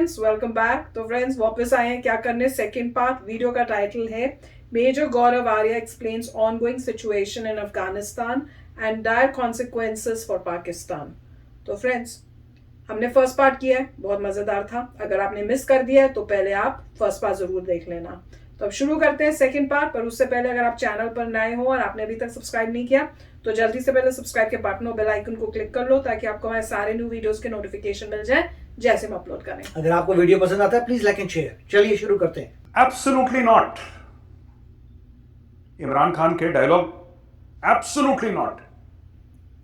Friends, welcome back. तो friends वापस आए हैं क्या करने, सेकंड पार्ट। वीडियो का टाइटल है Major Gaurav Arya explains ongoing situation in Afghanistan and dire consequences for Pakistan. तो फ्रेंड्स हमने फर्स्ट पार्ट किया है, बहुत मजेदार था। अगर आपने मिस कर दिया है तो पहले आप फर्स्ट पार्ट जरूर देख लेना। तो अब शुरू करते हैं सेकंड पार्ट। पर उससे पहले अगर आप चैनल पर नए हो और आपने अभी तक सब्सक्राइब नहीं किया तो जल्दी से पहले सब्सक्राइब के बटन और बेल आइकन को क्लिक कर लो ताकि आपको हमारे सारे न्यू वीडियोस के नोटिफिकेशन मिल जाए जैसे हम अपलोड करें। अगर आपको वीडियो पसंद आता है प्लीज लाइक एंड शेयर। चलिए शुरू करते हैं। Absolutely not. इमरान खान के डायलॉग एब्सोल्युटली नॉट।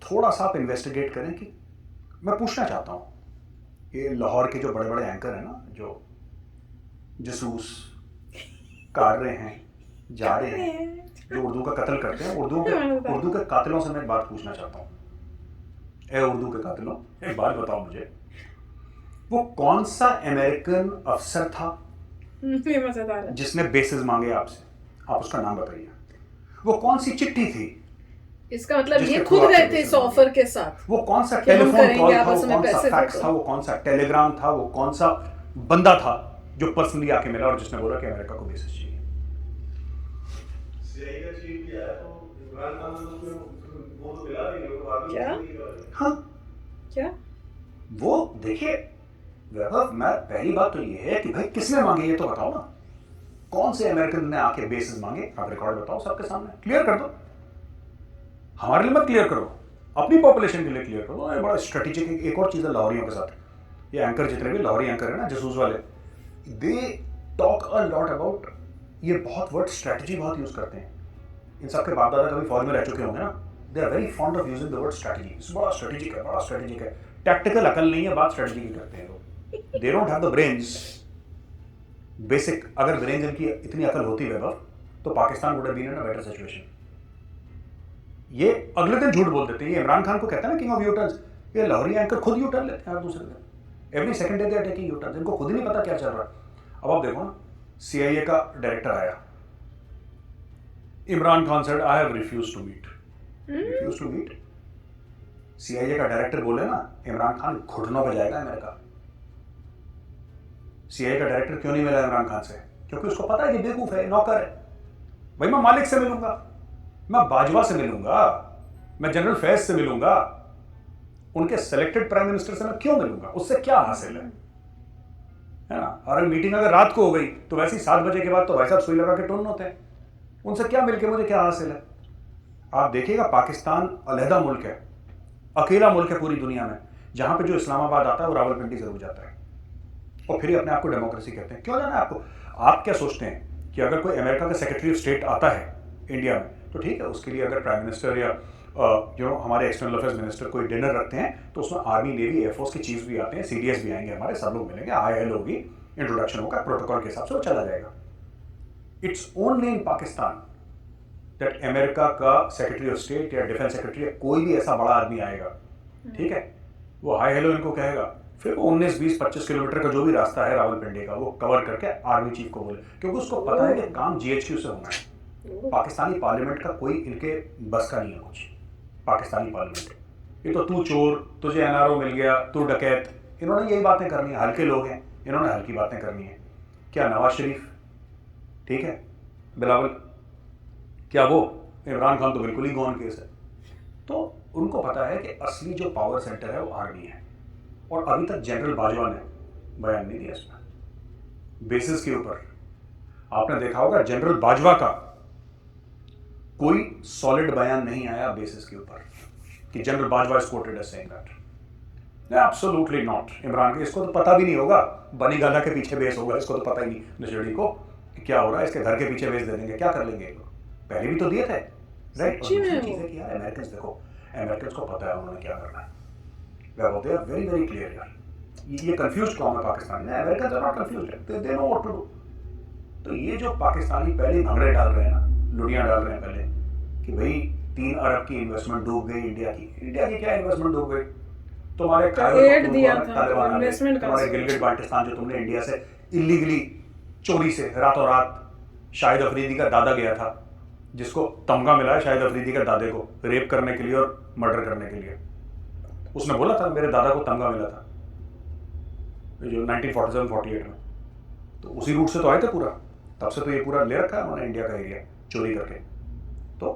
थोड़ा सा आप इन्वेस्टिगेट करें कि मैं पूछना चाहता हूं, ये लाहौर के जो बड़े बड़े एंकर हैं ना, जो जसूस कार रहे हैं, जा रहे हैं, जो उर्दू का कत्ल करते हैं, उर्दू के कातिलों से मैं एक बात पूछना चाहता हूं। ए उर्दू के कातिलों, एक बात बताओ मुझे, वो कौन सा अमेरिकन अफसर था जिसने बेसिस मांगे आपसे? आप उसका नाम बताइए। वो कौन सी चिट्ठी थी? इसका मतलब ये खुद गए थे इस ऑफर के साथ। वो कौन सा टेलीफोन कॉल था, वो कौन सा फैक्स था, वो कौन सा टेलीग्राम था, वो कौन सा बंदा था जो पर्सनली आके मिला और जिसने बोला कि अमेरिका को बेसिस चाहिए? क्या? हाँ क्या? वो देखिए वैभव, मैं पहली बात तो ये है कि भाई किसने मांगे ये तो बताओ ना। कौन से अमेरिकन ने आके बेसिस मांगे? आप रिकॉर्ड बताओ, सबके सामने क्लियर कर दो। हमारे लिए मत क्लियर करो, अपनी पॉपुलेशन के लिए क्लियर करो। ये बड़ा स्ट्रेटेजिक। एक और चीज़ है लाहौरियों के साथ, ये एंकर जितने भी लाहौरी एंकर है ना, जसूस वाले, they talk a lot about, ये बहुत वर्ड स्ट्रेटजी बहुत यूज करते हैं। इन सबके बाप दादा कभी फौज में रह चुके होंगे ना, they are very fond of using the word strategy. बड़ा स्ट्रेटेजिक है, बड़ा स्ट्रेटेजिक है। टैक्टिकल अकल नहीं है, बात स्ट्रेटजी की करते हैं लोग। They don't have the brains basic. अगर ब्रेन्स इनकी इतनी अकल होती वैभव तो Pakistan would have been in a better situation. ये अगले दिन झूठ बोल देते हैं। ये इमरान खान को कहता है ना किंग ऑफ यूटर्न्स, ये लाहौरी एंकर खुद यू टर्न लेते हैं हर दूसरे दिन। Every second day they are taking U turn. इनको खुद ही नहीं पता क्या चल रहा है। अब आप देखो ना, सीआईए का डायरेक्टर आया, Imran Khan said I have refuse to meet. Refuse to meet? CIA का डायरेक्टर बोले ना, इमरान खान घुटनों पे जाएगा अमेरिका। सीआईए का डायरेक्टर क्यों नहीं मिला इमरान खान से? क्योंकि उसको पता है कि बेवकूफ है, नौकर है। भाई मैं मालिक से मिलूंगा, मैं बाजवा से मिलूंगा, मैं जनरल फैज से मिलूंगा, उनके सिलेक्टेड प्राइम मिनिस्टर से मैं क्यों मिलूंगा? उससे क्या हासिल है ना? और मीटिंग अगर रात को हो गई तो वैसे ही 7 बजे के बाद तो भाई साहब सुई लगा के टोन होते हैं। उनसे क्या मिलके मुझे क्या हासिल है? आप देखिएगा, पाकिस्तान अलहदा मुल्क है, अकेला मुल्क है पूरी दुनिया में जहां पे जो इस्लामाबाद आता है वो रावलपिंडी जरूर जाता है, और फिर अपने आप को डेमोक्रेसी कहते हैं। क्यों जाना है आपको? आप क्या सोचते हैं कि अगर कोई अमेरिका का सेक्रेटरी ऑफ स्टेट आता है इंडिया में तो ठीक है, उसके लिए अगर प्राइम मिनिस्टर या जो हमारे एक्सटर्नल अफेयर्स मिनिस्टर कोई डिनर रखते हैं तो उसमें आर्मी, नेवी, एयरफोर्स की चीफ भी आते हैं, सीडीएस भी आएंगे, हमारे सब लोग मिलेंगे, हाई हेलो होगी, इंट्रोडक्शन होगा, प्रोटोकॉल के हिसाब से वो चला जाएगा। It's only in Pakistan that America का सेक्रेटरी ऑफ स्टेट या डिफेंस सेक्रेटरी या कोई भी ऐसा बड़ा आदमी आएगा, ठीक है, वो हाई हेलो इनको कहेगा, फिर 19, 20, 25 किलोमीटर का जो भी रास्ता है रावलपिंडी का वो कवर करके आर्मी चीफ को बोले, क्योंकि उसको पता है कि काम जीएचक्यू से होना है। पाकिस्तानी पार्लियामेंट का कोई इनके बस का नहीं है कुछ। पाकिस्तानी पार्लियामेंट, ये तो तू चोर, तुझे एनआरओ मिल गया, तू डकैत, इन्होंने यही बातें करनी है। हल्के लोग हैं, इन्होंने हल्की बातें करनी है। क्या नवाज शरीफ, ठीक है, बिलावल, क्या वो? इमरान खान तो बिल्कुल ही गौन केस है। तो उनको पता है कि असली जो पावर सेंटर है वो आर्मी है, और अभी तक जनरल बाजवा ने बयान नहीं दिया इसमें बेसिस के ऊपर। आपने देखा होगा जनरल बाजवा का कोई सॉलिड बयान नहीं आया बेसिस के ऊपर कि general Bajwa is quoted as saying that. Absolutely not. Imran के इसको तो पता भी नहीं होगा, बनी गाला के पीछे बेस होगा, इसको तो पता ही नहीं नशेड़ी को कि क्या हो रहा है। इसके घर के पीछे बेस दे देंगे, क्या कर लेंगे ये लोग? पहले भी तो दिए थे, राइट? और दूसरी चीज़ है कि यार अमेरिकन देखो, अमेरिकन को पता है उन्होंने क्या करना है। They are very very clear यार। ये कंफ्यूज कौन है पाकिस्तान में? American are not confused, they know what to do. तो ये जो पाकिस्तानी पहले भंगड़े डाल रहे हैं ना, लुड़ियाँ डाल रहे हैं पहले कि भाई 3 अरब की इन्वेस्टमेंट डूब गई इंडिया की। इंडिया की क्या इन्वेस्टमेंट डूब गई? तुम्हारे तुम्हारे गिलगित बाल्टिस्तान जो तुमने इंडिया से इलीगली चोरी से रातों रात, शाहिद अफरीदी का दादा गया था जिसको तमगा मिला है शाहिद अफरीदी के दादे को रेप करने के लिए और मर्डर करने के लिए। उसने बोला था मेरे दादा को तमगा मिला था। जो 1947-48 में, तो उसी रूट से तो आए थे पूरा, तब से तो ये पूरा ले रखा है उन्होंने इंडिया का एरिया चोरी करके। तो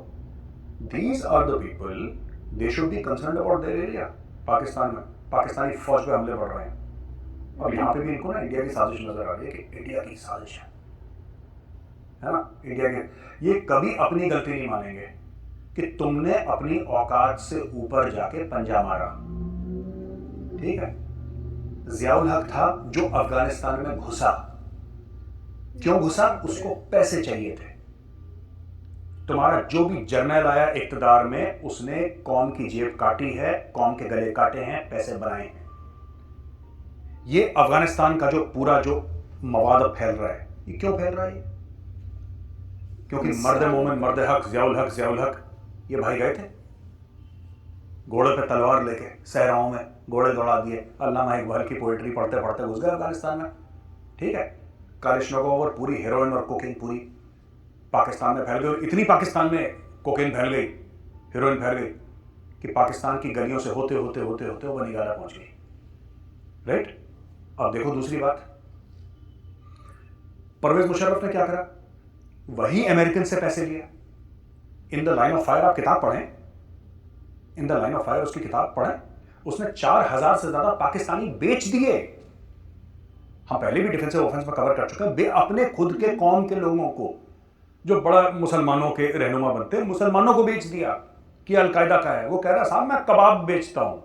these are the people, they should be concerned about their area. Pakistan में पाकिस्तानी फौज पे हमले बढ़ रहे हैं, और यहाँ पे भी इनको ना इंडिया की साजिश नजर आ रही है कि इंडिया की साजिश है ना, इंडिया की। ये कभी अपनी गलती नहीं मानेंगे कि तुमने अपनी औकात से ऊपर जाके पंजा मारा, ठीक है। जियाउल हक था जो अफगानिस्तान में घुसा, क्यों घुसा? उसको पैसे चाहिए थे। तुम्हारा जो भी जर्नल आया इक्तदार में, उसने कौम की जेब काटी है, कौम के गले काटे हैं, पैसे बनाए हैं। ये अफगानिस्तान का जो पूरा जो मवाद फैल रहा है, ये क्यों फैल रहा है? क्योंकि मर्द मोमिन, मर्द हक, जियाउल हक ये भाई गए थे घोड़े पे तलवार लेके, सहराओं में घोड़े दौड़ा दिए। अल्लामा इकबाल की पोएट्री पढ़ते पढ़ते घुस गए अफगानिस्तान में, ठीक है। कालिशनगोव और पूरी हेरोइन और कोकीन पूरी पाकिस्तान में फैल गई। इतनी पाकिस्तान में कोकीन फैल गई, हेरोइन फैल गई कि पाकिस्तान की गलियों से होते होते होते होते वो बनीगाला पहुंच गई, राइट। अब देखो दूसरी बात, परवेज मुशर्रफ ने क्या करा? वही अमेरिकन से पैसे लिया। In the line of fire आप किताब पढ़ें, in the line of fire उसकी किताब पढ़ें, उसने 4000 से ज्यादा पाकिस्तानी बेच दिए। हम पहले भी डिफेंसिव ऑफेंस में कवर कर चुके हैं। अपने खुद के कौम के लोगों को, जो बड़ा मुसलमानों के रहनुमा बनते हैं, मुसलमानों को बेच दिया कि अलकायदा का है। वो कह रहा साहब मैं कबाब बेचता हूं,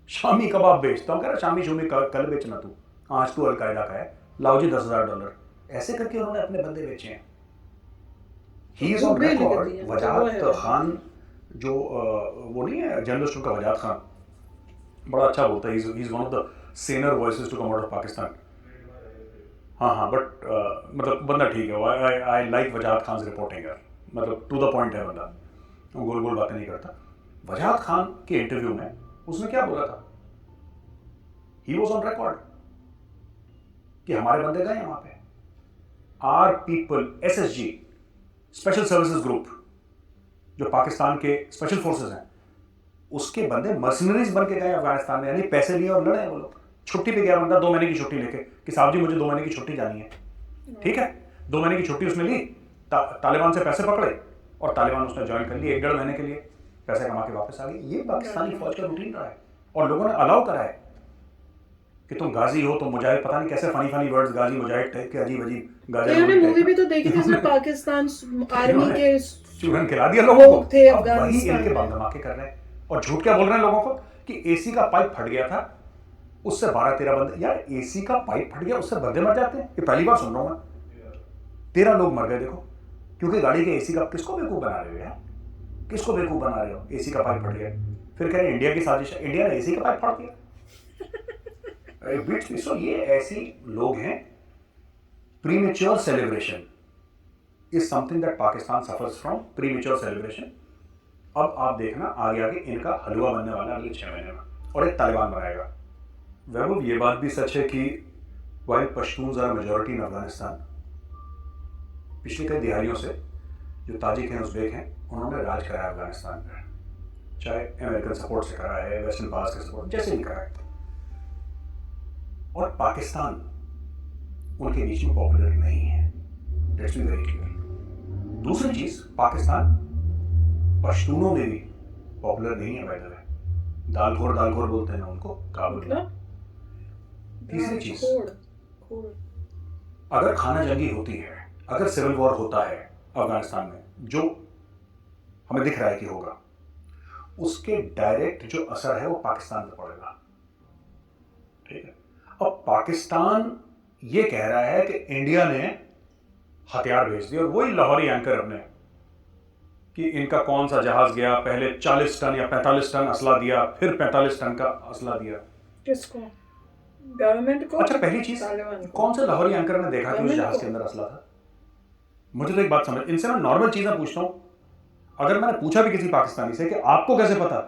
शामी कबाब बेचता हूं। कह रहा शामी शूमी कल बेचना तू, आज तू अलकायदा का है, लाओ जी $10,000। ऐसे करके उन्होंने अपने बंदे बेचे हैं। He is on record. वजाहत खान जो वो नहीं है जर्नलिस्ट का, वजाहत खान बड़ा अच्छा बोलता है। He is one of the saner voices to come out of Pakistan. हाँ, बट मतलब बंदा ठीक है। I like Wajahat Khan reporting यार, मतलब टू द पॉइंट है बंदा, गोल गोल बातें नहीं करता। वजाहत खान के इंटरव्यू में उसने क्या बोला था? ही वॉज ऑन रिकॉर्ड कि हमारे बंदे गए वहां पे, are people, SSG special services group, जो पाकिस्तान के स्पेशल फोर्सेस हैं, उसके बंदे मर्सनरीज बन के गए अफगानिस्तान में, यानी पैसे लिए और लड़े वो लोग। छुट्टी पे गया बंदा 2 महीने की छुट्टी लेके कि साहब जी मुझे 2 महीने की छुट्टी जानी है, ठीक है। 2 महीने की छुट्टी उसने ली, तालिबान से पैसे पकड़े और तालिबान उसने ज्वाइन कर ली 1-1.5 महीने के लिए, पैसे कमा के वापस आ गए। ये पाकिस्तानी फौज का रूटीन रहा है, और लोगों ने अलाउ करा है कि तुम गाजी हो, तुम मुजाहिद, पता नहीं कैसे फनी वर्ड्स, गाजी मुजाहिद टाइप के अजीब गाजी। उन्होंने मूवी भी तो देखी थी उसमें, पाकिस्तान आर्मी के चूरन खिला दिया लोगों को थे वही इनके बम धमाके कर रहे हैं, और झूठ क्या बोल रहे हैं लोगों को कि एसी का पाइप फट गया था, उससे 12-13 बंदे। यार एसी का पाइप फट गया, उससे बंदे मर जाते हैं? ये पहली बार सुन रहा हूं मैं। 13 लोग मर गए देखो, क्योंकि गाड़ी के एसी का। किसको बेवकूफ बना रहे हो यार, किसको बेवकूफ बना रहे हो? एसी का पाइप फट गया, फिर कह रहे इंडिया की साजिश है, इंडिया ने एसी का पाइप फाड़ दिया। सो ये ऐसी लोग हैं। Premature celebration is something that Pakistan suffers from, premature celebration. अब आप देखना आगे आगे इनका हलवा बनने वाला अगले 6 महीने में, और एक तालिबान बनाएगा। वैभव ये बात भी सच है कि while Pashtuns are majority in Afghanistan, पिछली कई दिहाइयों से जो ताजिक हैं, उज़्बेक हैं, उन्होंने राज कराया अफगानिस्तान पर, चाहे अमेरिकन सपोर्ट से करा है, वेस्टर्न पावर्स के सपोर्ट जैसे भी करा है, और पाकिस्तान उनके बीच में पॉपुलर नहीं है। Let's be very clear. दूसरी चीज, पाकिस्तान पश्तूनों में भी पॉपुलर नहीं है। बाय द वे, दालखोर बोलते हैं ना उनको, काबुल में। तीसरी चीज, अगर खाना जंगी होती है, अगर सिविल वॉर होता है अफगानिस्तान में, जो हमें दिख रहा है कि होगा, उसके डायरेक्ट जो असर है वो पाकिस्तान पर पड़ेगा, ठीक है। अब पाकिस्तान ये कह रहा है कि इंडिया ने हथियार भेज दिए, और वही लाहौरी एंकर अपने कि इनका कौन सा जहाज गया, पहले 40 टन या 45 टन असला दिया, फिर 45 टन का असला दिया। किसको? गवर्नमेंट को? अच्छा, पहली चीज, कौन से लाहौरी एंकर ने देखा कि उस जहाज के अंदर असला था? मुझे तो एक बात समझ, इनसे मैं नॉर्मल चीजें पूछता हूं। अगर मैंने पूछा भी किसी पाकिस्तानी से कि आपको कैसे पता,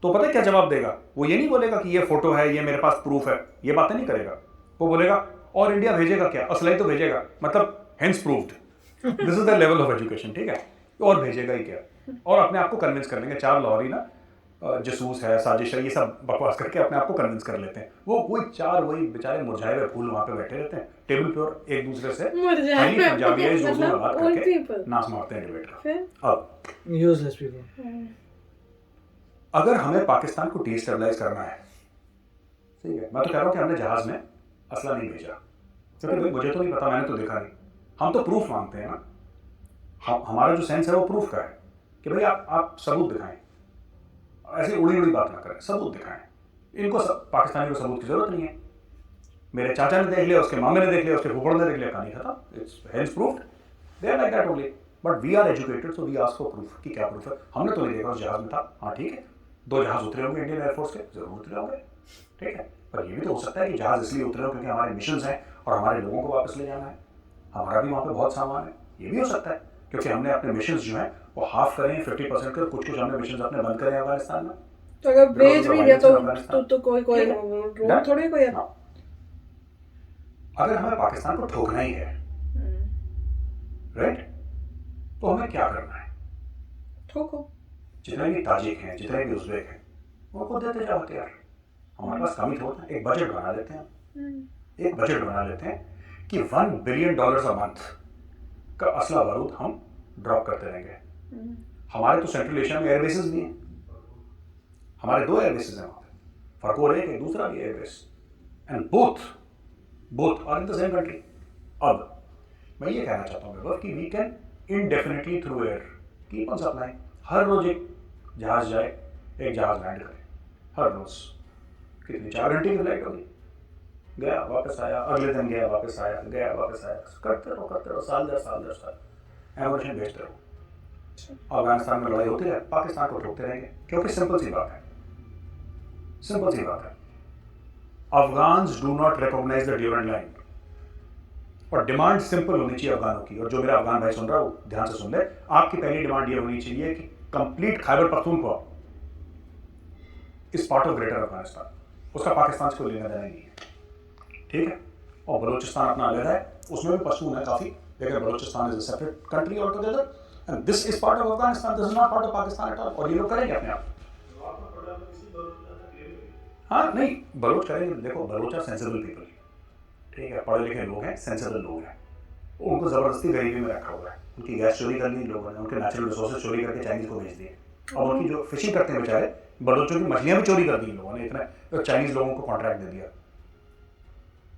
तो पता है क्या जवाब देगा? वो ये नहीं बोलेगा कि ये फोटो है, ये मेरे पास प्रूफ है, ये बातें नहीं करेगा। वो बोलेगा और इंडिया भेजेगा क्या, असला ही तो भेजेगा, मतलब hence proved, this is the level of education, ठीक है। और भेजेगा ही क्या, और अपने आप को कन्विंस कर लेंगे। 4 लाहौरी ना जासूस है, साजिश है, ये सब बकवास करके अपने आप को कन्विंस कर लेते हैं। वो वही बेचारे मुरझाए हुए फूल वहाँ पे बैठे रहते हैं टेबल पे और एक दूसरे से हाईली पंजाबी उर्दू में बात करके नाच मारते हैं डिबेट का। अब यूजलेस पीपल। अगर हमें पाकिस्तान को डिस्टेबलाइज करना है, ठीक है, मैं तो कह रहा हूँ कि हमने जहाज में असला नहीं भेजा, क्योंकि भाई मुझे तो नहीं पता, मैंने तो देखा नहीं। हम तो प्रूफ मांगते हैं ना, हमारा जो सेंस है वो प्रूफ का है कि भाई आप सबूत दिखाएं, ऐसे उड़ी उड़ी बात ना करें, सबूत दिखाएं। इनको पाकिस्तानी को सबूत की जरूरत नहीं है। मेरे चाचा ने देख लिया, उसके मामे ने देख लिया, उसके फूफड़ ने देख लिया, कहानी खत्म, it's hence proofed, they are like that only. But we are educated, so we ask for proof कि क्या प्रूफ है। हमने तो नहीं देखा उस जहाज में था, हाँ ठीक है, 2 जहाज उतरे होंगे इंडियन एयरफोर्स के, जरूर उतरे होंगे, ठीक है, पर ये भी तो हो सकता है कि जहाज इसलिए उतरे हो क्योंकि हमारे मिशन हैं और हमारे लोगों को वापस ले जाना है, हमारा भी वहाँ पे बहुत सामान है, ये भी हो सकता है क्योंकि हमने अपने मिशन जो हैं वो हाफ करे हैं, 50% कर, कुछ हमने मिशन अपने बंद करे हैं अफगानिस्तान में। तो अगर भेज भी दिया तो कोई रोक थोड़ी कोई है। अगर हमें पाकिस्तान को ठोकना ही है, राइट, तो हमें क्या करना है? ठोको। जितने भी ताजिक हैं, जितने भी उज़्बेक हैं, उनको देते जाओ हथियार। हमारे पास कमी थोड़ा, एक बजट बना लेते हैं, एक बजट बना लेते हैं कि $1 बिलियन अ मंथ का असला बारूद हम ड्रॉप करते रहेंगे। हमारे तो सेंट्रल एशिया में एयरबेसेस भी हैं, हमारे 2 एयरबेसेस हैं वहाँ पे, फरकोर एक दूसरा भी airbase, and both are in the same country. अब मैं ये कहना चाहता हूँ कि we can indefinitely through air keep on supply. हर रोज एक जहाज जाए, एक जहाज लैंड करे, हर रोज। कितनी 4 घंटे की फ्लाइट होगी, गया वापस आया, अगले दिन गया वापस आया, गया वापस आया, करते रहो, साल दर साल एवोल्यूशन भेजते रहो। अफगानिस्तान में लड़ाई होती है, पाकिस्तान को ठोकते रहेंगे, क्योंकि सिंपल सी बात है, Afghans do not recognize the Durand line. और डिमांड सिंपल होनी चाहिए अफगानों की, और जो मेरा अफगान भाई सुन रहा हो ध्यान से सुन ले, आपकी पहली डिमांड ये होनी चाहिए कि कंप्लीट खैबर पख्तूनख्वा इस पार्ट ऑफ ग्रेटर अफगानिस्तान, उसका पाकिस्तान से कोई लेना देना नहीं है, ठीक है। और बलूचिस्तान अपना अलग है, उसमें भी पश्तून है काफ़ी, लेकिन Balochistan is a separate country all together, and this is part of Afghanistan, this is not part of Pakistan at all. और ये लोग करेंगे अपने आप, हाँ नहीं बलोच करेंगे। देखो बलोच आर सेंसिबल पीपल, ठीक है, पढ़े लिखे लोग हैं, सेंसिबल लोग हैं, उनको ज़बरदस्ती गरीबी में रखा हुआ है, उनकी गैस चोरी कर ली लोगों ने, उनके नेचुरल रिसोर्सेज चोरी करके चाइनीज़ को भेज दिए, और उनकी जो फिशिंग करते हैं बेचारे बलोचों की मछलियाँ भी चोरी कर दी लोगों ने, इतने तो चाइनीज़ लोगों को कॉन्ट्रैक्ट दे दिया।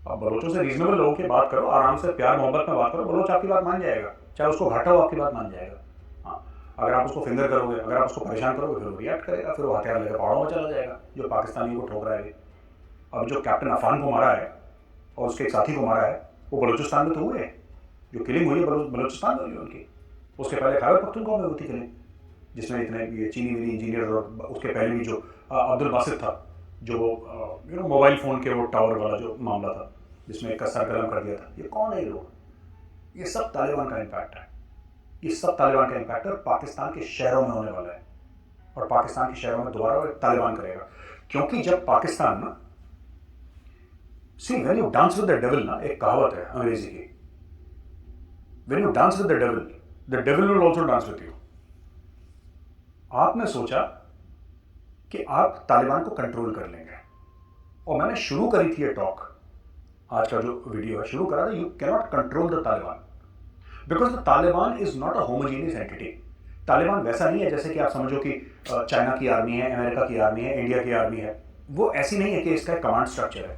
अब बलोचों से रीजनेबल लोगों की बात करो, आराम से प्यार मोहब्बत में बात करो, बलोच आपकी बात मान जाएगा, चाहे उसको घाटा हो आपकी बात मान जाएगा। हाँ, अगर आप उसको फिंगर करोगे, अगर आप उसको परेशान करोगे, फिर वो रिएक्ट करेगा, फिर वो हथियार लेकर पहाड़ों में चला जाएगा, जो पाकिस्तानी को ठोक रहा है। अब जो कैप्टन अफान को मारा है और उसके एक साथी को मारा है, वो बलूचिस्तान में तो हुए, जो किलिंग हुई है बलूचिस्तान में हुई उनकी। उसके पहले खैबर पख्तूनख्वा में हुई थी किलिंग, जिसमें इतने ये चीनी विनी इंजीनियर, और उसके पहले भी जो अब्दुल बासित था, जो मोबाइल फ़ोन के वो टावर वाला जो मामला था, जिसमें एक का सर कलम कर दिया था। ये कौन है ये लोग? ये सब तालिबान का इम्पैक्ट है, ये सब तालिबान का इम्पैक्ट है, और पाकिस्तान के शहरों में होने वाला है, और पाकिस्तान के शहरों में दोबारा तालिबान करेगा। क्योंकि जब पाकिस्तान ना, see when you dance with the devil ना, एक कहावत है अंग्रेजी की, when you dance with the devil will also dance with you. आपने सोचा कि आप तालिबान को कंट्रोल कर लेंगे, और मैंने शुरू करी थी ये टॉक, आज का जो वीडियो है शुरू करा था, you can not control the Taliban because the Taliban is not a homogeneous entity. Taliban वैसा नहीं है जैसे कि आप समझो कि चाइना की आर्मी है, अमेरिका की आर्मी है, इंडिया की आर्मी है। वो ऐसी नहीं है कि इसका कमांड स्ट्रक्चर है,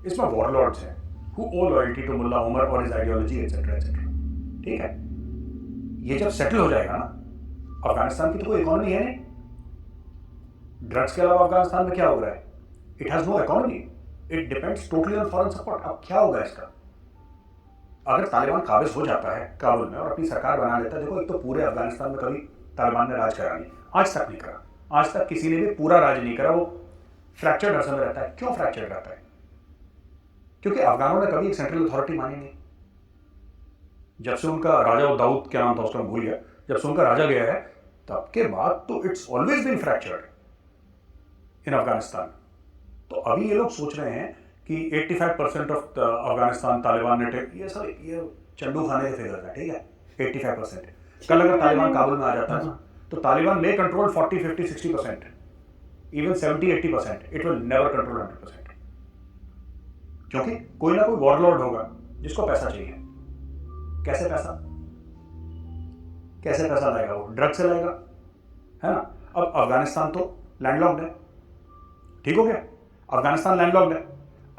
इसमें वॉरलॉर्ड्स हैं हु ओ लॉयल्टी टू मुल्ला उमर और हिज आइडियोलॉजी एटसेट्रा एटसेट्रा, ठीक है। ये जब सेटल हो जाएगा ना, अफगानिस्तान की तो कोई इकोनॉमी है नहीं, ड्रग्स के अलावा अफगानिस्तान में क्या हो रहा है? It has no economy, it depends totally on foreign support. अब क्या होगा इसका? अगर तालिबान काबिज हो जाता है काबुल में और अपनी सरकार बना लेता है, देखो एक तो पूरे अफगानिस्तान में कभी तालिबान ने राज करा नहीं, आज तक नहीं करा, आज तक किसी ने भी पूरा राज नहीं करा, वो फ्रैक्चर्ड अरसे में रहता है। क्यों फ्रैक्चर्ड रहता है? क्योंकि अफगानों ने कभी एक सेंट्रल अथॉरिटी मानी नहीं। जब से उनका राजा दाऊद, क्या नाम था उसका भूल गया, जब से उनका राजा गया है तब के बाद तो इट्स ऑलवेज बीन फ्रैक्चर्ड इन अफगानिस्तान। तो अभी ये लोग सोच रहे हैं कि 85% ऑफ अफगानिस्तान तालिबान ने ये सब ये चंडू खाने के फिगर है, ठीक है, 85%। कल अगर तालिबान काबुल में आ जाता है ना, तो तालिबान ले control 40, 50, 60%। Even 70-80%, it will never control 100%, क्योंकि कोई ना कोई वॉरलॉर्ड होगा जिसको पैसा चाहिए। कैसे पैसा लाएगा वो? ड्रग से लाएगा, है ना। अब अफगानिस्तान तो लैंडलॉक्ड है, ठीक हो गया, अफगानिस्तान लैंडलॉक्ड है।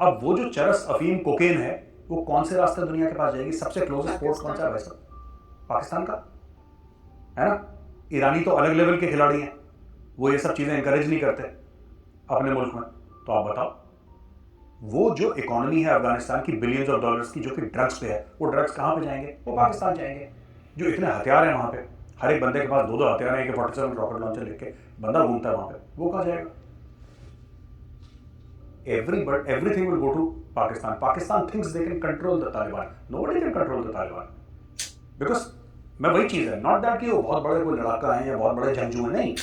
अब वो जो चरस, अफीम, कोकेन है, वो कौन से रास्ते दुनिया के पास जाएगी? सबसे क्लोजेस्ट पोर्ट कौन सा है वैसा? पाकिस्तान का, है ना। ईरानी तो अलग लेवल के खिलाड़ी हैं, वो ये सब चीजें इंकरेज नहीं करते अपने मुल्क में। तो आप बताओ, वो जो इकोनॉमी है अफगानिस्तान की बिलियंस ऑफ डॉलर्स की, जो कि ड्रग्स पे है, वो ड्रग्स कहां पे जाएंगे? वो पाकिस्तान जाएंगे। जो इतने हथियार हैं वहां पे, हर एक बंदे के पास 2-2 हथियार हैं, AK-47 रॉकेट लॉन्चर लेके बंदा घूमता है वहां पे, वो कहां जाएगा? Everything will go to Pakistan. Pakistan thinks they can control the Taliban. Nobody can control the Taliban. Because मैं वही चीज़ है, not that कि वो बहुत बड़े कोई लड़ाका हैं या बहुत बड़े जंगजू हैं, नहीं।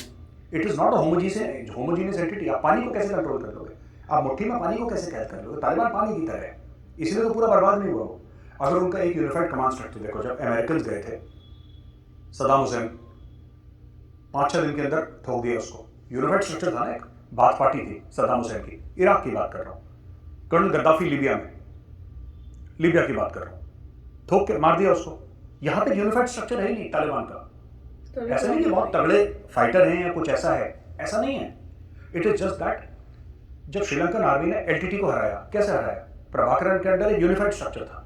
It is not a homogeneous entity. आप पानी को कैसे कंट्रोल कर लोगे? आप मुट्ठी में पानी को कैसे कैद कर लोगे? तालिबान पानी की तरह है, इसलिए तो पूरा बर्बाद नहीं हुआ वो। अगर उनका एक यूनिफाइड कमांड स्ट्रक्चर देखो, जब अमेरिकन गए थे, सदाम हुसैन 5-6 दिन के अंदर ठोक दिया उसको। यूनिफाइड स्ट्रक्चर था ना, एक बात पार्टी थी सद्दाम हुसैन की, इराक की बात कर रहा हूँ। कर्नल गद्दाफी लीबिया की बात कर रहा हूँ, ठोक के मार दिया उसको। यहाँ पे यूनिफाइड स्ट्रक्चर है ही नहीं तालिबान का। ऐसा नहीं कि बहुत तगड़े फाइटर हैं या कुछ ऐसा है, ऐसा नहीं है। इट इज जस्ट दैट जब श्रीलंकन आर्मी ने LTT को हराया, कैसे हराया? प्रभाकरन के अंडर एक यूनिफाइड स्ट्रक्चर था,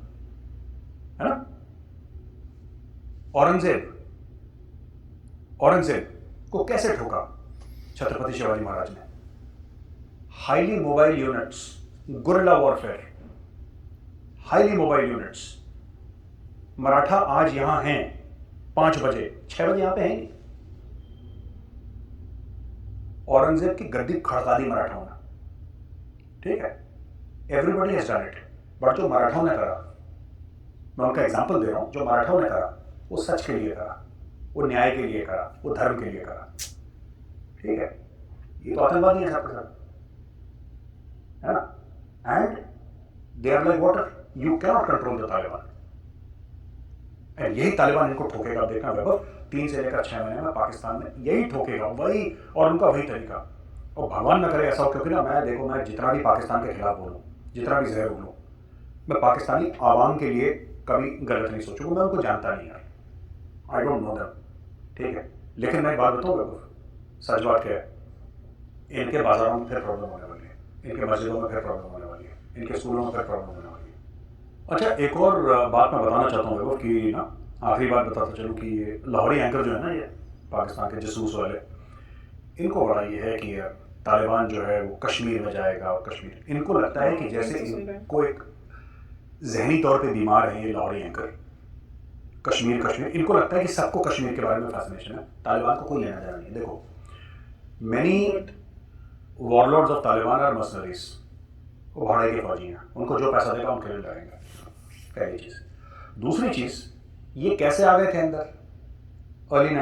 है ना। औरंगजेब को कैसे ठोका छत्रपति शिवाजी महाराज ने? Highly mobile units, guerrilla warfare, highly mobile units. Maratha आज यहां हैं 5 बजे, 6 बजे यहां पे हैं। औरंगजेब की गद्दी खड़का दी मराठाओं ने, ठीक है। Everybody has done it, but जो मराठाओं ने करा, मैं उनका एग्जांपल दे रहा हूं, जो मराठाओं ने करा वो सच के लिए करा, वो न्याय के लिए करा, वो धर्म के लिए करा, ठीक है। ये तो आतंकवादी है सबके साथ, है ना। And they are like water, you cannot control the Taliban. And यही तालिबान इनको ठोकेगा, देखना वैभव, 3 से लेकर 6 महीने में पाकिस्तान में यही ठोकेगा, वही, और उनका वही तरीका। और भगवान न करे ऐसा हो, क्योंकि ना मैं जितना भी पाकिस्तान के खिलाफ बोलूँ, जितना भी जहर बोलूँ, मैं पाकिस्तानी आवाम के लिए कभी गलत नहीं सोचूंगा, मैं उनको जानता नहीं यार, आई डोंट नो दैम, ठीक है। लेकिन मैं एक बात बताऊँ वैभव, सच बात क्या है, इनके बाजारों में फिर प्रॉब्लम होने वाली है, इनके मस्जिदों में फिर प्रॉब्लम होने वाली है, इनके स्कूलों में फिर प्रॉब्लम होने वाली है। अच्छा, एक और बात मैं बताना चाहता हूँ वैभव कि ना, आखिरी बात बताता चलूँ कि ये लाहौरी एंकर जो है ना, ये पाकिस्तान के जसूस वाले, इनको बड़ा ये है कि तालिबान जो है वो कश्मीर में जाएगा, और कश्मीर, इनको लगता है कि जैसे इनको एक जहनी तौर पे बीमार है ये लाहौरी एंकर, कश्मीर, इनको लगता है कि सबको कश्मीर के बारे में फैसिनेशन है, तालिबान को कोई लेना देना नहीं है। देखो, many warlords of Taliban are mercenaries, वो भाड़े के फौजी हैं, उनको जो पैसा देगा उनके लिए लड़ेंगे, पहली चीज़। दूसरी चीज़, ये कैसे आ गए थे अंदर अर्ली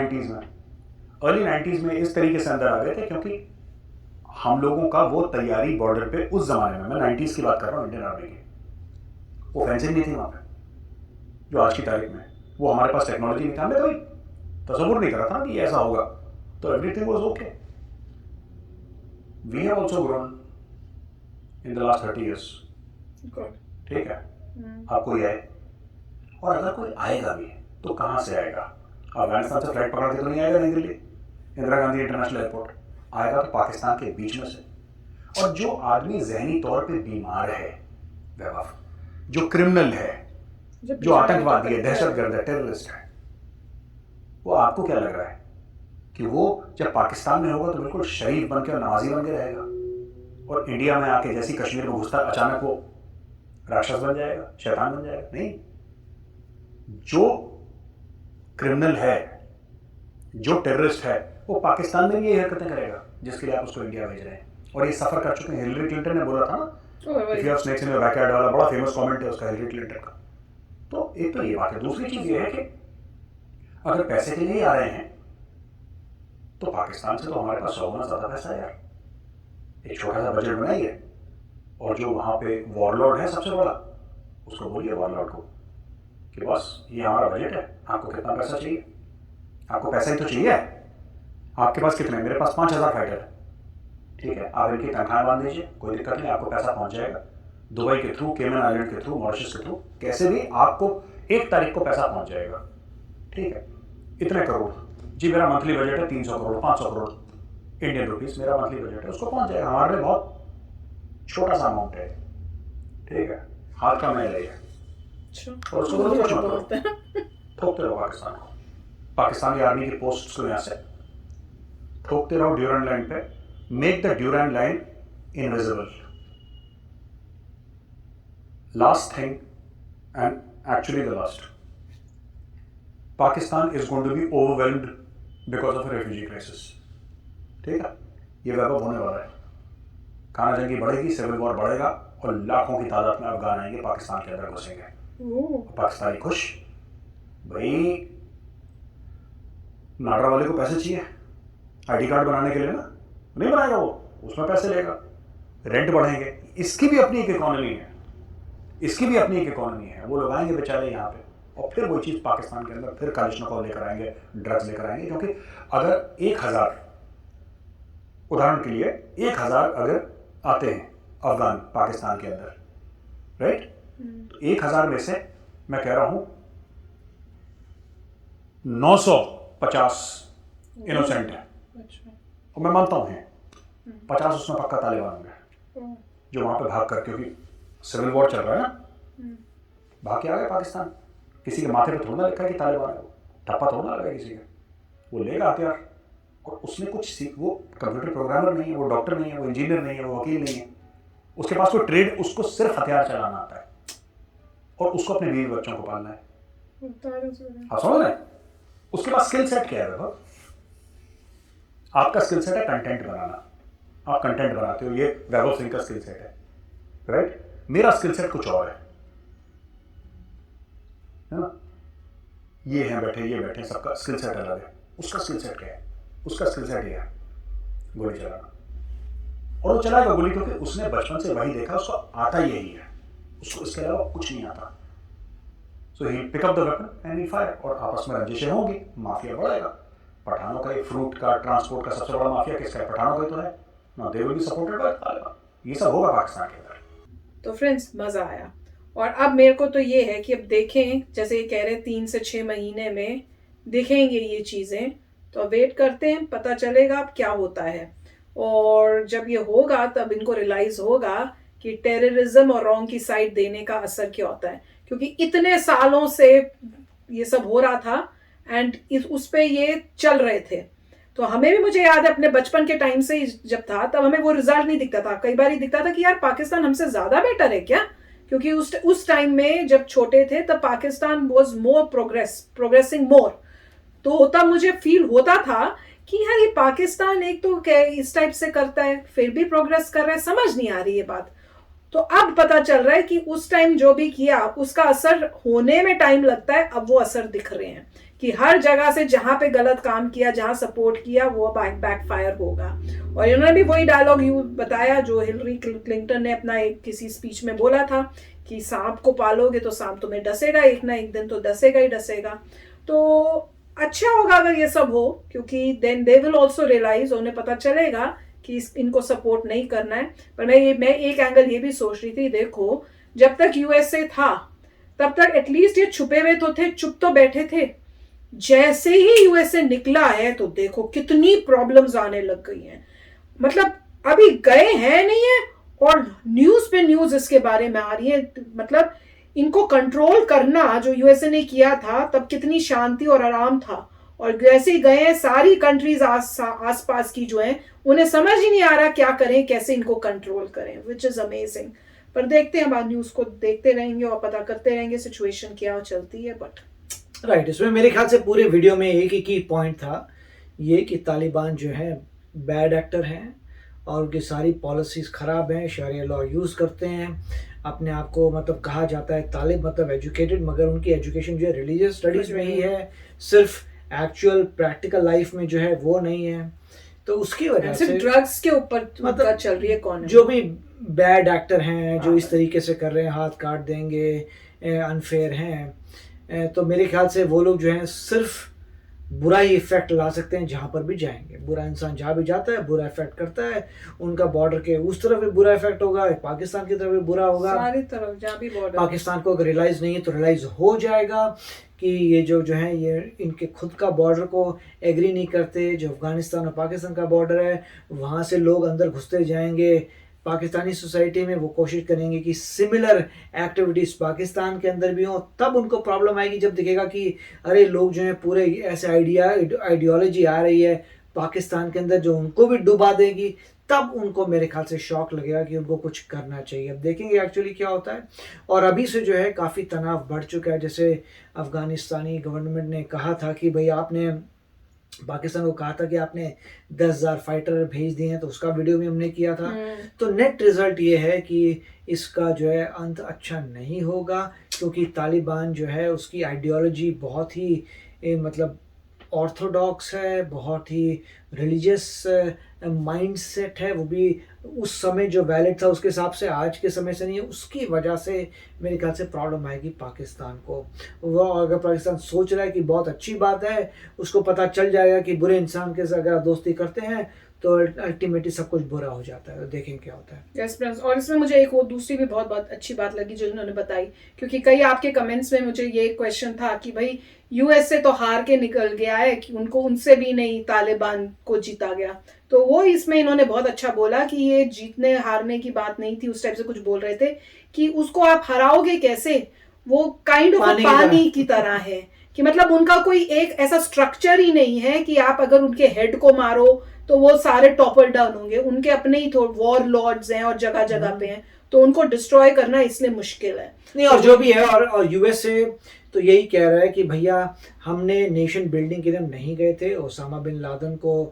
90s में इस तरीके से अंदर आ गए थे क्योंकि हम लोगों का वो तैयारी बॉर्डर पे उस जमाने में, मैं 90s की बात कर रहा हूँ, इंडियन आर्मी की, वो फेंसिंग नहीं थी वहाँ पे जो आज की तारीख में, वो हमारे पास टेक्नोलॉजी नहीं था, हमने कभी तसव्वुर नहीं करा था कि ऐसा होगा, तो everything was okay. We have also grown in the last 30 years, ठीक है। अब कोई आए, और अगर कोई आएगा भी तो कहाँ से आएगा? अफगानिस्तान से फ्लाइट पकड़ के तो नहीं आएगा नई दिल्ली इंदिरा गांधी इंटरनेशनल एयरपोर्ट, आएगा तो पाकिस्तान के बीच में से। और जो आदमी जहनी तौर पे बीमार है वैभव, जो क्रिमिनल है, जो आतंकवादी है, दहशतगर्द है, टेररिस्ट है, वो आपको क्या लग रहा है कि वो जब पाकिस्तान में होगा तो बिल्कुल शरीफ बन के और नमाजी बन के रहेगा, और इंडिया में आके जैसी कश्मीर में घुसता अचानक वो राक्षस बन जाएगा, शैतान बन जाएगा? नहीं, जो क्रिमिनल है, जो टेररिस्ट है, वो पाकिस्तान में भी ये हरकतें करेगा जिसके लिए आप उसको इंडिया भेज रहे हैं। और ये सफर कर चुके हैं। हिलरी क्लिंटन ने बोला था ना, if you have snakes in your backyard वाला बड़ा फेमस कमेंट है उसका, हिलरी क्लिंटन का। तो एक तो ये बात है। दूसरी चीज ये है कि अगर पैसे के लिए आ रहे हैं तो पाकिस्तान से तो हमारे पास 100 गुना ज्यादा पैसा है यार। एक छोटा सा बजट बनाइए और जो वहां पे वॉरलॉर्ड है सबसे बड़ा, उसको बोलिए वॉरलॉर्ड को कि बस ये हमारा बजट है, आपको कितना पैसा चाहिए? आपको पैसा ही तो चाहिए। आपके पास कितने? मेरे पास 5000 फाइटर है, ठीक है, आप इनकी तनख्वाह बांध दीजिए, कोई दिक्कत नहीं, आपको पैसा पहुंच जाएगा दुबई के थ्रू, केमन आइलैंड के थ्रू, मॉरिशस के थ्रू, कैसे भी आपको 1 तारीख को पैसा पहुंच जाएगा। ठीक है, इतने करोड़ जी मेरा मंथली बजट है, 300 करोड़ 500 करोड़ इंडियन रुपीस मेरा मंथली बजट है, उसको पहुंच जाएगा। हमारे लिए बहुत छोटा सा अमाउंट है, ठीक है, हाथ का मैल है और उसको बोलो कुछ मत करो, ठोकते रहो पाकिस्तान को, पाकिस्तान की आर्मी की पोस्ट को यहाँ से ठोकते रहो ड्यूरैंड लाइन पे, make the Durand line invisible. Last thing, and actually the last, Pakistan is going to be overwhelmed because of a refugee crisis. ठीक है, ये वैभव होने वाला है, खाना जंगी बढ़ेगी, सिविल वॉर बढ़ेगा और लाखों की तादाद में अफगान आएंगे, पाकिस्तान के अंदर घुसेंगे। पाकिस्तानी खुश, भाई नाडरा वाले को पैसे चाहिए आईडी कार्ड बनाने के लिए ना, नहीं बनाएगा वो, उसमें पैसे लेगा, रेंट बढ़ेंगे, इसकी भी अपनी एक इकोनॉमी है, इसकी भी अपनी एक इकोनॉमी है, वो लोग आएंगे बेचारे यहाँ पे और फिर वही चीज़ पाकिस्तान के अंदर फिर कालिशनकोव लेकर आएंगे, ड्रग्स लेकर आएंगे। क्योंकि अगर 1000 उदाहरण के लिए 1000 अगर आते हैं अफगान पाकिस्तान के अंदर, राइट, तो 1000 में से मैं कह रहा हूँ 950 इनोसेंट है, और मैं मानता हूँ 50 उसमें पक्का तालिबान होंगे जो वहाँ पे भाग कर, क्योंकि सिविल वॉर चल रहा है ना, भाग के आ गए पाकिस्तान। किसी के माथे पे थोड़ा लिखा है कि तालिबान है, ठप्पा थोड़ा लगा किसी का, वो लेगा हथियार, और उसने कुछ वो कंप्यूटर प्रोग्रामर नहीं है, वो डॉक्टर नहीं है, वो इंजीनियर नहीं है, वो वकील नहीं है, उसके पास कोई ट्रेड, उसको सिर्फ हथियार चलाना आता है और उसको अपने बीवी बच्चों को पालना है। आप समझ रहे हैं, उसके पास स्किल सेट क्या है? आपका स्किल सेट है कंटेंट बनाना, आप कंटेंट बनाते हो, ये वैभव सिंह का स्किल सेट है, राइट। मेरा स्किल सेट कुछ और है ना, ये हैं बैठे, ये बैठे, सबका स्किल सेट अलग है। उसका स्किल सेट क्या है? उसका स्किल सेट ये है गोली चलाना, और वो चलाएगा गोली क्योंकि उसने बचपन से वही देखा, उसको आता यही है, उसको इसके अलावा कुछ नहीं आता। So he pick up the weapon and he fire, और आपस में रंजिशें होंगी, माफिया बढ़ेगा। पठानों का, फ्रूट का, ट्रांसपोर्ट का सबसे बड़ा माफिया किसका है? पठानों का तो है ना, they will be supported by Taliban. ये सब होगा पाकिस्तान के अंदर। तो फ्रेंड्स मजा आया, और अब मेरे को तो ये है कि अब देखें, जैसे ये कह रहे 3 से 6 महीने में दिखेंगे ये चीजें, तो वेट करते हैं, पता चलेगा अब क्या होता है। और जब ये होगा तब इनको रियलाइज होगा कि टेररिज्म और रॉन्ग की साइड देने का असर क्या होता है, क्योंकि इतने सालों से ये सब हो रहा था एंड उस पे ये चल रहे थे। तो हमें भी, मुझे याद है अपने बचपन के टाइम से जब था, तब हमें वो रिजल्ट नहीं दिखता था। कई बार ही दिखता था कि यार पाकिस्तान हमसे ज्यादा बेटर है क्या, क्योंकि उस टाइम में जब छोटे थे तब पाकिस्तान वाज मोर प्रोग्रेसिंग मोर। तो तब मुझे फील होता था कि यार ये पाकिस्तान एक तो क्या इस टाइप से करता है, फिर भी प्रोग्रेस कर रहा है, समझ नहीं आ रही ये बात। तो अब पता चल रहा है कि उस टाइम जो भी किया उसका असर होने में टाइम लगता है, अब वो असर दिख रहे हैं कि हर जगह से जहां पे गलत काम किया, जहां सपोर्ट किया, वो बैकफायर होगा। और इन्होंने भी वही डायलॉग बताया जो हिलरी क्लिंटन ने अपना एक किसी स्पीच में बोला था कि सांप को पालोगे तो सांप तुम्हें डसेगा, एक ना एक दिन तो डसेगा ही डसेगा। तो अच्छा होगा अगर ये सब हो, क्योंकि then they will also realise, उन्हें पता चलेगा कि इनको सपोर्ट नहीं करना है। पर मैं एक एंगल ये भी सोच रही थी, देखो जब तक यूएसए था तब तक एटलीस्ट ये छुपे हुए तो थे, चुप तो बैठे थे। जैसे ही यूएसए निकला है तो देखो कितनी प्रॉब्लम्स आने लग गई हैं। मतलब अभी गए हैं नहीं है और न्यूज पे न्यूज इसके बारे में आ रही है। मतलब इनको कंट्रोल करना जो यूएसए ने किया था तब कितनी शांति और आराम था, और जैसे ही गए हैं सारी कंट्रीज आसपास की जो हैं उन्हें समझ ही नहीं आ रहा क्या करें, कैसे इनको कंट्रोल करें, विच इज अमेजिंग। पर देखते हैं, बाद न्यूज को देखते रहेंगे और पता करते रहेंगे सिचुएशन क्या चलती है। बट राइट, इसमें मेरे ख्याल से पूरे वीडियो में एक ही की पॉइंट था ये कि तालिबान जो है बैड एक्टर हैं और उनकी सारी पॉलिसीज़ ख़राब हैं, शरिया लॉ यूज़ करते हैं, अपने आप को मतलब कहा जाता है तालिब मतलब एजुकेटेड, मगर उनकी एजुकेशन जो है रिलीजियस स्टडीज़ में ही है, सिर्फ एक्चुअल प्रैक्टिकल लाइफ में जो है वो नहीं है। तो उसकी वजह से ड्रग्स के ऊपर मतलब चल रही है। कौन जो भी बैड एक्टर हैं जो इस तरीके से कर रहे हैं, हाथ काट देंगे, अनफेयर हैं, तो मेरे ख्याल से वो लोग जो हैं सिर्फ बुरा ही इफेक्ट ला सकते हैं जहां पर भी जाएंगे। बुरा इंसान जहां भी जाता है बुरा इफेक्ट करता है, उनका बॉर्डर के उस तरफ भी बुरा इफेक्ट होगा, पाकिस्तान की तरफ भी बुरा होगा, सारी तरफ जहाँ भी बॉर्डर। पाकिस्तान को अगर रियलाइज नहीं है तो रियलाइज हो जाएगा कि ये जो है ये इनके खुद का बॉर्डर को एग्री नहीं करते। जो अफगानिस्तान और पाकिस्तान का बॉर्डर है वहाँ से लोग अंदर घुसते जाएंगे पाकिस्तानी सोसाइटी में, वो कोशिश करेंगे कि सिमिलर एक्टिविटीज़ पाकिस्तान के अंदर भी हों। तब उनको प्रॉब्लम आएगी जब दिखेगा कि अरे लोग जो हैं पूरे ऐसे आइडियोलॉजी आ रही है पाकिस्तान के अंदर जो उनको भी डुबा देगी, तब उनको मेरे ख्याल से शौक लगेगा कि उनको कुछ करना चाहिए। अब देखेंगे एक्चुअली क्या होता है। और अभी से जो है काफ़ी तनाव बढ़ चुका है। जैसे अफ़गानिस्तानी गवर्नमेंट ने कहा था कि भाई आपने पाकिस्तान को कहा था कि आपने 10,000 फाइटर भेज दिए हैं, तो उसका वीडियो भी हमने किया था। तो नेट रिज़ल्ट ये है कि इसका जो है अंत अच्छा नहीं होगा, क्योंकि तालिबान जो है उसकी आइडियोलॉजी बहुत ही मतलब ऑर्थोडॉक्स है, बहुत ही रिलीजियस माइंडसेट है। वो भी उस समय जो वैलिड था उसके हिसाब से आज के समय से नहीं है। उसकी वजह से मेरे ख्याल से प्रॉब्लम आएगी पाकिस्तान को। वो अगर पाकिस्तान सोच रहा है कि बहुत अच्छी बात है, उसको पता चल जाएगा कि बुरे इंसान के साथ अगर आप दोस्ती करते हैं तो अल्टीमेटली सब कुछ बुरा हो जाता है। तो देखें क्या होता है। यस फ्रेंड्स, और इसमें मुझे एक वो दूसरी भी बहुत अच्छी बात लगी जो इन्होंने बताई, क्योंकि कई आपके कमेंट्स में मुझे ये क्वेश्चन था कि भाई यूएसए तो हार के निकल गया है, कि उनको उनसे भी नहीं तालिबान को जीता गया। तो वो इसमें इन्होंने बहुत अच्छा बोला कि ये जीतने हारने की बात नहीं थी। उस टाइप से कुछ बोल रहे थे कि उसको आप हराओगे कैसे, वो काइंड ऑफ पानी की तरह है कि मतलब उनका कोई एक ऐसा स्ट्रक्चर ही नहीं है कि आप अगर उनके हेड को मारो तो वो सारे टॉपर डाउन होंगे। उनके अपने ही वॉर लॉर्ड्स हैं और जगह जगह पे हैं, तो उनको डिस्ट्रॉय करना इसलिए मुश्किल है। नहीं, और जो भी है, और यूएसए तो यही कह रहा है कि भैया हमने नेशन बिल्डिंग के लिए नहीं गए थे, ओसामा बिन लादेन को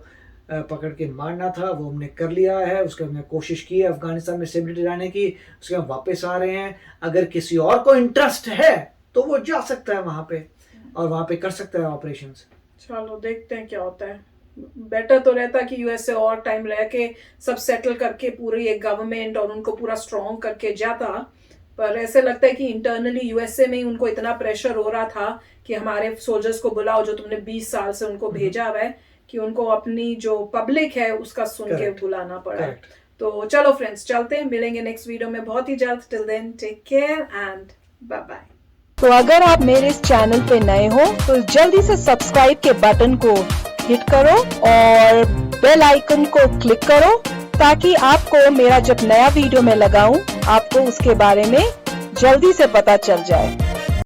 पकड़ के मारना था, वो हमने कर लिया है। उसके हमने कोशिश की है अफगानिस्तान में स्टेबिलिटी लाने की, उसके हम वापस आ रहे हैं। अगर किसी और को इंटरेस्ट है तो वो जा सकता है वहाँ पे और वहाँ पे कर सकता है ऑपरेशंस। चलो देखते हैं क्या होता है। बेटर तो रहता कि यूएसए और टाइम रह के सब सेटल करके पूरी एक गवर्नमेंट और उनको पूरा स्ट्रॉन्ग करके जाता, पर ऐसे लगता है कि इंटरनली यूएसए में ही उनको इतना प्रेशर हो रहा था कि हमारे सोल्जर्स को बुलाओ जो तुमने 20 साल से उनको भेजा हुआ है, कि उनको अपनी जो पब्लिक है उसका सुन के बुलाना पड़ा। तो चलो फ्रेंड्स, चलते हैं, मिलेंगे नेक्स्ट वीडियो में बहुत ही जल्द। Till then take care and bye bye. तो अगर आप मेरे इस चैनल पे नए हो तो जल्दी से सब्सक्राइब के बटन को हिट करो और बेल आइकन को क्लिक करो, ताकि आपको मेरा जब नया वीडियो मैं लगाऊं आपको उसके बारे में जल्दी से पता चल जाए।